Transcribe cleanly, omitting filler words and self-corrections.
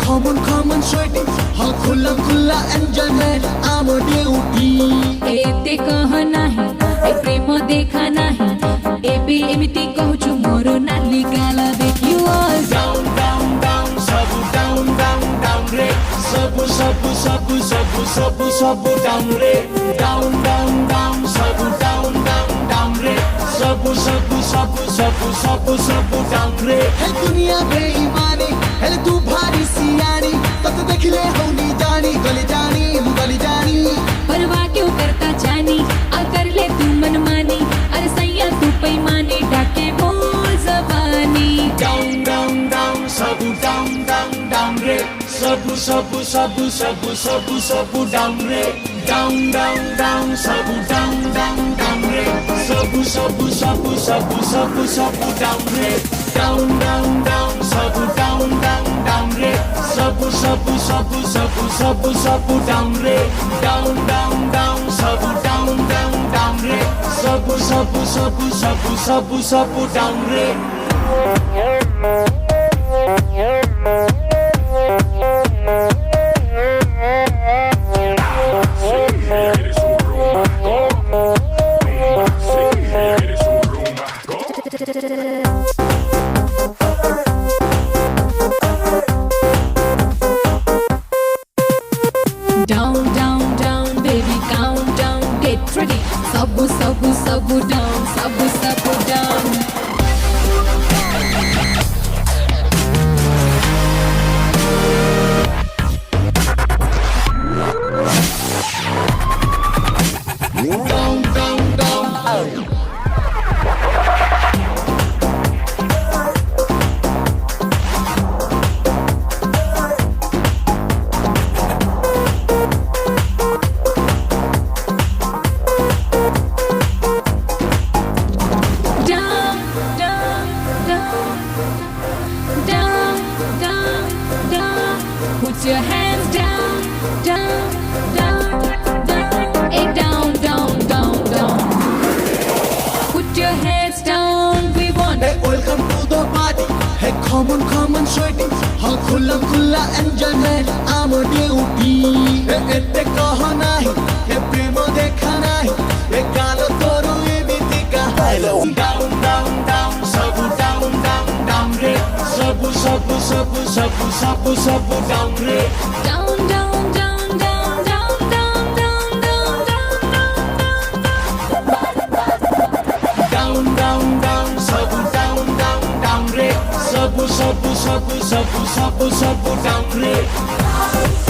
common sweating हाँ खुला enjoyment आम duty एते कह नाही ए प्रेम देखा नाही एबी एमिति कहछु मोर नाली गाला देख you all down sabu down re sabu down re down sabu down re sabu down re है दुनिया बेईमानी है तू भारी सियानी तब देखले होनी जानी गली जानी परवाह क्यों करता जानी आ कर ले तू मनमानी अरे सैया तू पैमानी डाके बोल जबानी down sabu down re sabu down re down sabu down re sabu down re down sabu down re sabu down re down sabu down re sabu down re down baby count down get ready sabu down sabu down Put your hands down. Hey, down. Put your heads down. We want. Hey, welcome to the party. Hey, common sweating. हाँ खुला enjoyment आम duty. Hey, एते कहा नहीं. Hey, प्रेम देखा नहीं. Hey, गालो तोरू एमिति का hello. Down sabu down re. Sabu down re. Down. Down sabu down re. Sabu down re.